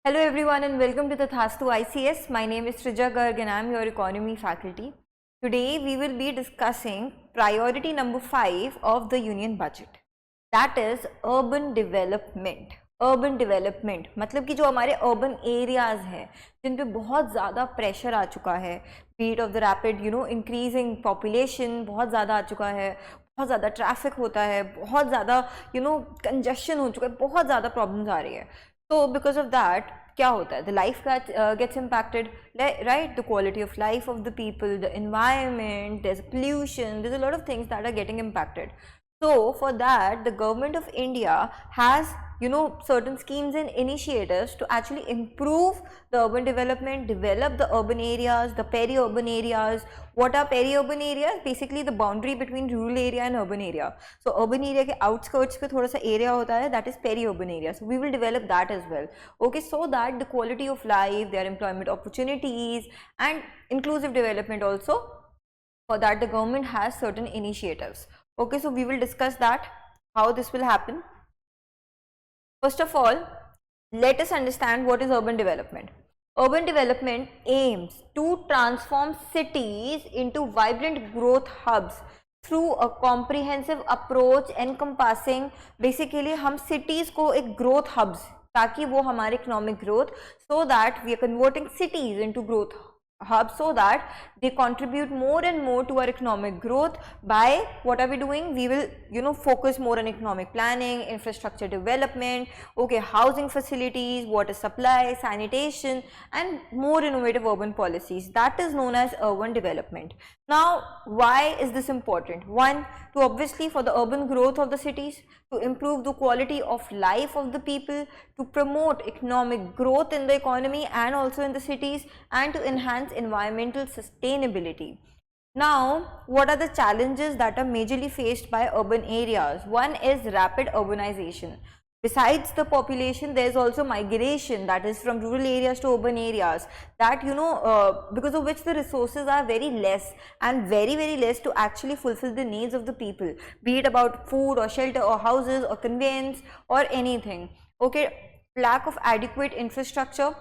Hello everyone and welcome to the Thastu ICS. My name is Srija Garg and I am your economy faculty. Today we will be discussing priority number 5 of the union budget. That is urban development. Urban development मतलब कि जो हमारे urban areas हैं जिन पे बहुत ज़्यादा pressure आ चुका है, beat of the rapid increasing population बहुत ज़्यादा आ चुका है, बहुत ज़्यादा ट्रैफिक होता है, बहुत ज़्यादा कंजेशन हो चुका है, बहुत ज़्यादा प्रॉब्लम्स आ रही है. तो बिकॉज ऑफ दैट क्या होता है, the life gets impacted, right, the quality of life of the people, the environment, there is pollution, there is a lot of things that are getting impacted. So for that the government of India has certain schemes and initiatives to actually improve the urban development, develop the urban areas, the peri-urban areas. What are peri-urban areas? Basically the boundary between rural area and urban area. So urban area के outskirts पे थोड़ा सा area होता है, that is peri-urban area. So we will develop that as well. Okay, so that the quality of life, their employment opportunities and inclusive development also. For that the government has certain initiatives. Okay, so we will discuss that, how this will happen. First of all, let us understand what is urban development. Urban development aims to transform cities into vibrant growth hubs through a comprehensive approach encompassing basically हम cities को एक growth hubs ताकि वो हमारे economic growth, so that we are converting cities into growth hubs so that they contribute more and more to our economic growth. By what are we doing? We will focus more on economic planning, infrastructure development, okay, housing facilities, water supply, sanitation, and more innovative urban policies. That is known as urban development. Now why is this important? One, to obviously for the urban growth of the cities, to improve the quality of life of the people, to promote economic growth in the economy and also in the cities, and to enhance environmental sustainability. Now, what are the challenges that are majorly faced by urban areas? One is rapid urbanization. Besides the population, there is also migration, that is from rural areas to urban areas, that because of which the resources are very less and very less to actually fulfill the needs of the people, be it about food or shelter or houses or conveyance or anything. Okay, lack of adequate infrastructure.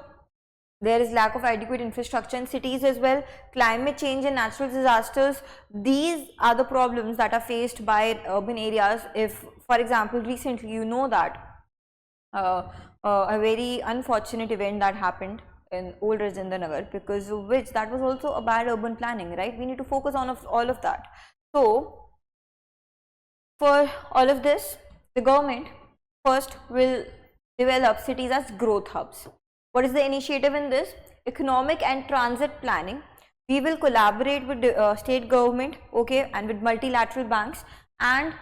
There is lack of adequate infrastructure in cities as well. Climate change and natural disasters, these are the problems that are faced by urban areas. If, for example, recently that a very unfortunate event that happened in old Rajendra Nagar, because of which that was also a bad urban planning, right? We need to focus on all of that. So for all of this, the government first will develop cities as growth hubs. What is the initiative in this? Economic and transit planning. We will collaborate with state government, okay, and with multilateral banks, and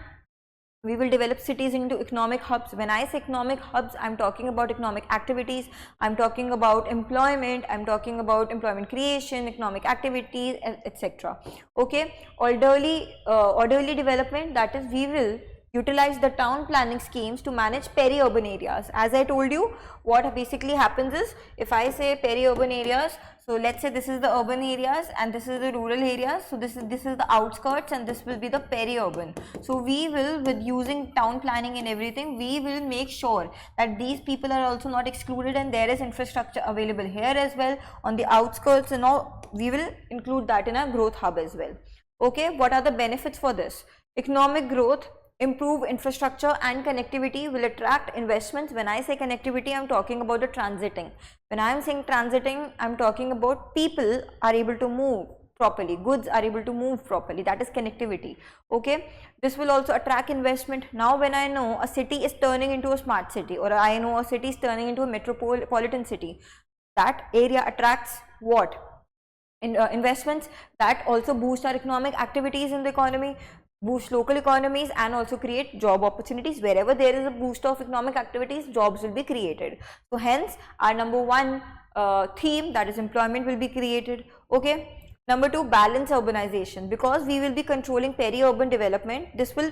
we will develop cities into economic hubs. When I say economic hubs, I am talking about economic activities, I am talking about employment, I am talking about employment creation, economic activities, etc. Okay, orderly development, that is we will utilize the town planning schemes to manage peri-urban areas. As I told you, what basically happens is, if I say peri-urban areas, so let's say this is the urban areas and this is the rural areas, so this is the outskirts and this will be the peri-urban. So we will, with using town planning and everything, we will make sure that these people are also not excluded and there is infrastructure available here as well on the outskirts, and all we will include that in our growth hub as well. Okay, what are the benefits for this? Economic growth, improve infrastructure and connectivity will attract investments. When I say connectivity, I am talking about the transiting. When I am saying transiting, I am talking about people are able to move properly, goods are able to move properly, that is connectivity. Okay, this will also attract investment. Now when I know a city is turning into a smart city, or I know a city is turning into a metropolitan city, that area attracts what? Investments. That also boosts our economic activities in the economy, boost local economies, and also create job opportunities. Wherever there is a boost of economic activities, jobs will be created. So hence our number one theme, that is employment, will be created. Okay. Number two, balance urbanization. Because we will be controlling peri-urban development, this will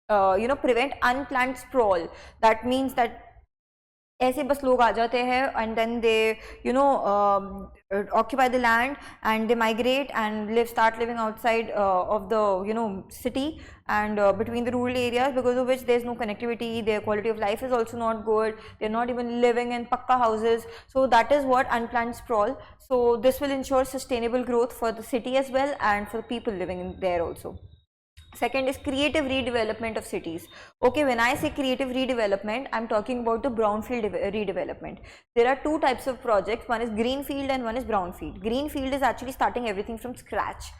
prevent unplanned sprawl. That means that ऐसे बस लोग आ जाते हैं and then they occupy the land and they migrate and start living outside of the city and between the rural areas, because of which there is no connectivity, their quality of life is also not good, they are not even living in pakka houses. So that is what unplanned sprawl. So this will ensure sustainable growth for the city as well and for the people living in there also. Second is creative redevelopment of cities. Okay, when I say creative redevelopment, I'm talking about the brownfield redevelopment. There are two types of projects, one is greenfield and one is brownfield. Greenfield is actually starting everything from scratch.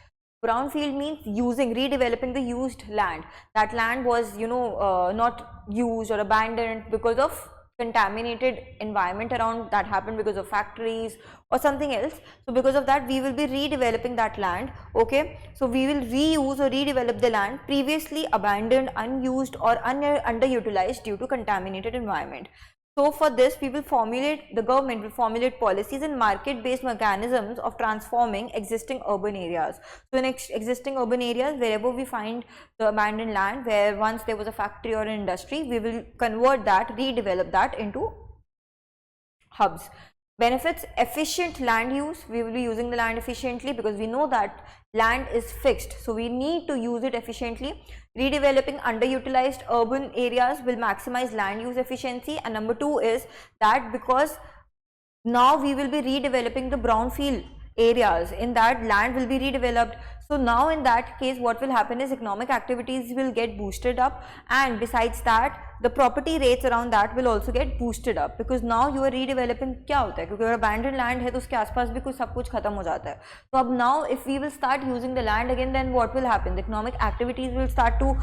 Brownfield means redeveloping the used land. That land was, not used or abandoned because of contaminated environment around, that happened because of factories or something else. So because of that, we will be redeveloping that land. Okay, so we will reuse or redevelop the land previously abandoned, unused or underutilized due to contaminated environment. So for this, the government will formulate policies and market-based mechanisms of transforming existing urban areas. So in existing urban areas, wherever we find the abandoned land, where once there was a factory or an industry, we will convert that, redevelop that into hubs. Benefits: efficient land use. We will be using the land efficiently because we know that land is fixed, so we need to use it efficiently. Redeveloping underutilized urban areas will maximize land use efficiency. And number two is that because now we will be redeveloping the brownfield areas, in that land will be redeveloped. So now in that case, what will happen is economic activities will get boosted up, and besides that, the property rates around that will also get boosted up, because now you are redeveloping. क्या होता है, क्योंकि अगर abandoned land है तो उसके आसपास भी कुछ सब कुछ खत्म हो जाता है. तो अब now if we will start using the land again, then what will happen? The economic activities will start to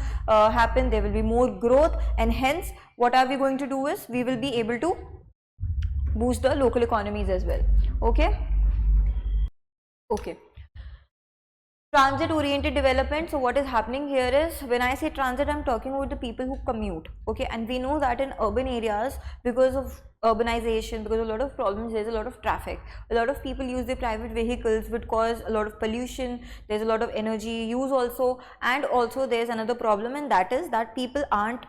happen. There will be more growth, and hence what are we going to do is we will be able to boost the local economies as well. Okay. Transit oriented development. So what is happening here is, when I say transit, I'm talking about the people who commute. Okay, and we know that in urban areas, because of urbanization, because of a lot of problems, there's a lot of traffic. A lot of people use their private vehicles, which cause a lot of pollution. There's a lot of energy use also, and also there's another problem, and that is that people aren't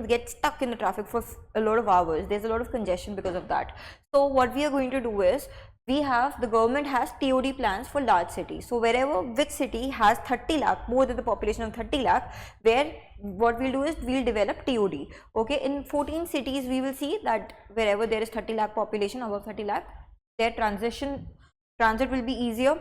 get stuck in the traffic for a lot of hours. There's a lot of congestion because of that. So what we are going to do is, the government has TOD plans for large cities. So which city has 30 lakh, more than the population of 30 lakh, where what we'll do is we'll develop TOD. Okay, in 14 cities we will see that wherever there is 30 lakh population, above 30 lakh, their transit will be easier.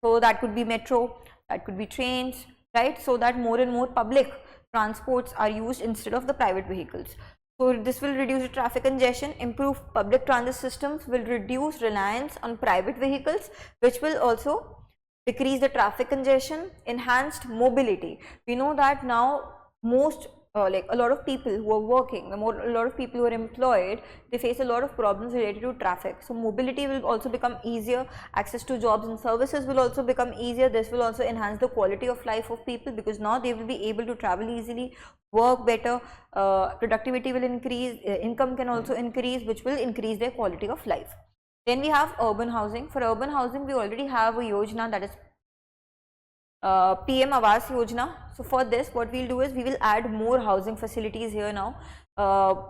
So that could be metro, that could be trains, right? So that more and more public transports are used instead of the private vehicles. So this will reduce the traffic congestion. Improve public transit systems will reduce reliance on private vehicles, which will also decrease the traffic congestion. Enhanced mobility. We know that now most like a lot of people who are working, a lot of people who are employed, they face a lot of problems related to traffic. So mobility will also become easier. Access to jobs and services will also become easier. This will also enhance the quality of life of people, because now they will be able to travel easily, work better, productivity will increase, income can also increase, which will increase their quality of life. Then we have urban housing. For urban housing, we already have a Yojana, that is PM Awas Yojana. So for this, what we'll do is we will add more housing facilities here now.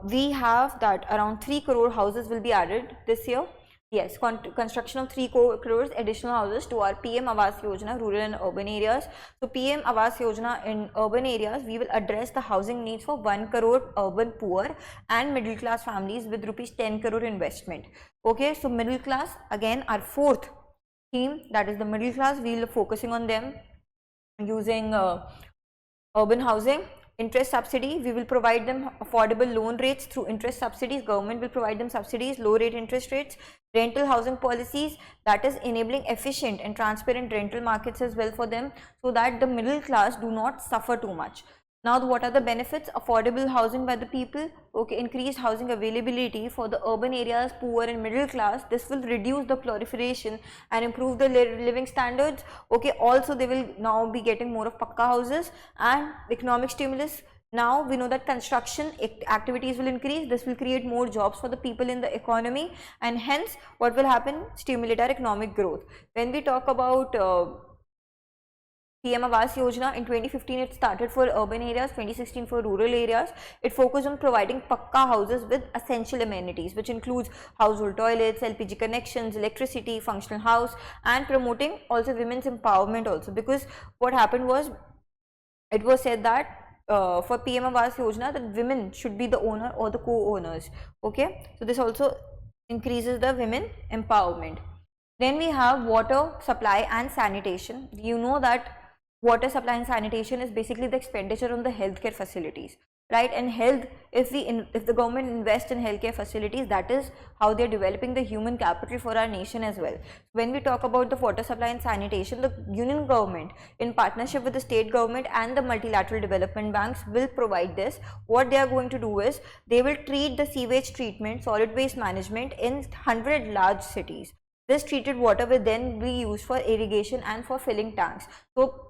We have that around 3 crore houses will be added this year. Yes, construction of 3 crores additional houses to our PM Awas Yojana, rural and urban areas. So PM Awas Yojana in urban areas, we will address the housing needs for 1 crore urban poor and middle class families with rupees 10 crore investment. Okay, so middle class, again our fourth theme, that is the middle class, we will be focusing on them using urban housing. Interest subsidy, we will provide them affordable loan rates through interest subsidies. Government will provide them subsidies, low rate interest rates. Rental housing policies, that is enabling efficient and transparent rental markets as well for them, so that the middle class do not suffer too much. Now what are the benefits? Affordable housing by the people. Okay, increased housing availability for the urban areas, poor and middle class. This will reduce the proliferation and improve the living standards. Okay, also they will now be getting more of pakka houses. And economic stimulus. Now we know that construction activities will increase. This will create more jobs for the people in the economy, and hence what will happen? Stimulate our economic growth. When we talk about PM Awas Yojana in 2015 it started for urban areas, 2016 for rural areas. It focused on providing pakka houses with essential amenities, which includes household toilets, LPG connections, electricity, functional house, and promoting also women's empowerment also, because what happened was it was said that for PM Awas Yojana that women should be the owner or the co-owners. Okay, so this also increases the women empowerment. Then we have water supply and sanitation. You know that water supply and sanitation is basically the expenditure on the healthcare facilities, right? And health, if the government invests in healthcare facilities, that is how they are developing the human capital for our nation as well. When we talk about the water supply and sanitation, the union government in partnership with the state government and the multilateral development banks will provide this. What they are going to do is they will treat the sewage treatment, solid waste management in 100 large cities. This treated water will then be used for irrigation and for filling tanks. So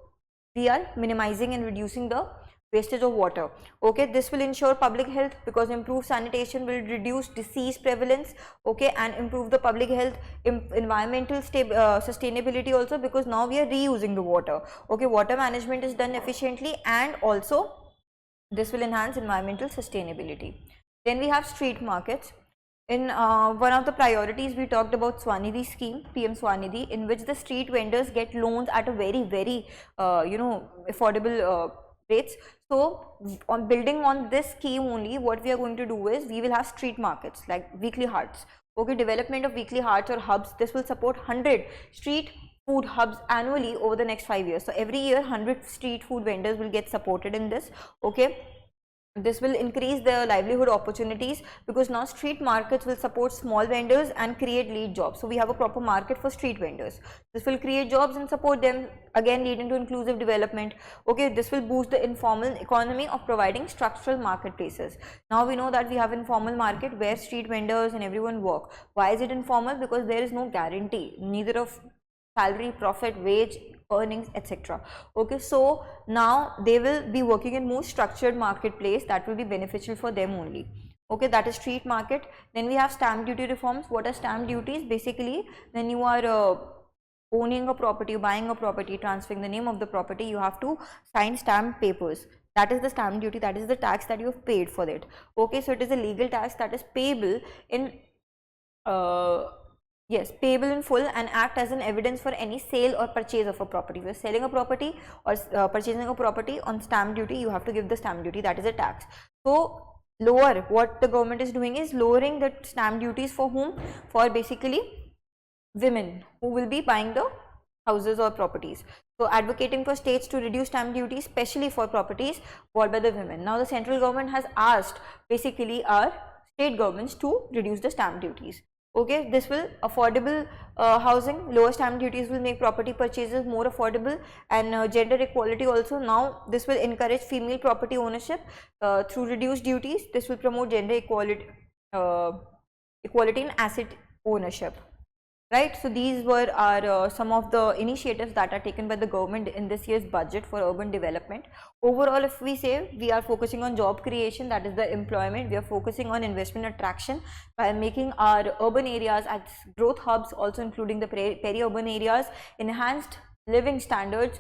we are minimizing and reducing the wastage of water. Okay, this will ensure public health because improved sanitation will reduce disease prevalence. Okay, and improve the public health, environmental sustainability also, because now we are reusing the water. Okay, water management is done efficiently, and also this will enhance environmental sustainability. Then we have street markets. In one of the priorities, we talked about Swanidhi scheme, PM Swanidhi, in which the street vendors get loans at a very affordable rates. So on building on this scheme only, what we are going to do is we will have street markets like weekly hearts. Okay, development of weekly hearts or hubs. This will support 100 street food hubs annually over the next 5 years. So every year 100 street food vendors will get supported in this. Okay, this will increase the livelihood opportunities because now street markets will support small vendors and create lead jobs. So we have a proper market for street vendors. This will create jobs and support them, again leading to inclusive development. Okay, this will boost the informal economy of providing structural marketplaces. Now we know that we have informal market where street vendors and everyone work. Why is it informal? Because there is no guarantee, neither of salary, profit, wage, earnings, etc. Okay, so now they will be working in more structured marketplace that will be beneficial for them only. Okay, that is street market. Then we have stamp duty reforms. What are stamp duties? Basically, when you are owning a property, buying a property, transferring the name of the property, you have to sign stamp papers. That is the stamp duty, that is the tax that you have paid for it. Okay, so it is a legal tax that is payable in payable in full and act as an evidence for any sale or purchase of a property. If you are selling a property or purchasing a property, on stamp duty you have to give the stamp duty, that is a tax. So what the government is doing is lowering the stamp duties for whom? For basically women who will be buying the houses or properties. So advocating for states to reduce stamp duty, especially for properties bought by the women. Now the central government has asked basically our state governments to reduce the stamp duties. Okay, this will affordable housing, lower stamp duties will make property purchases more affordable, and gender equality also. Now this will encourage female property ownership through reduced duties. This will promote gender equality in asset ownership. Right, so these were our some of the initiatives that are taken by the government in this year's budget for urban development. Overall, if we say, we are focusing on job creation, that is the employment. We are focusing on investment attraction by making our urban areas as growth hubs, also including the peri-urban areas, enhanced living standards,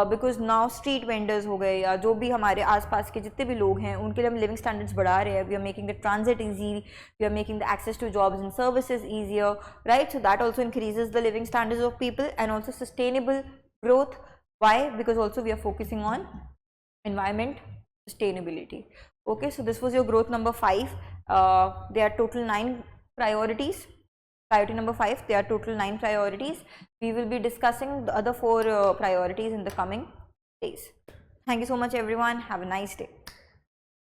because now street vendors हो गए या जो भी हमारे आसपास के जितने भी लोग हैं उनके लिए हम living standards बढ़ा रहे हैं. We are making the transit easy, we are making the access to jobs and services easier, right? So that also increases the living standards of people, and also sustainable growth. Why? Because also we are focusing on environment sustainability. Okay, so this was your growth number 5. There are total 9 priorities. Priority number 5, there are total 9 priorities. We will be discussing the other 4 priorities in the coming days. Thank you so much everyone. Have a nice day.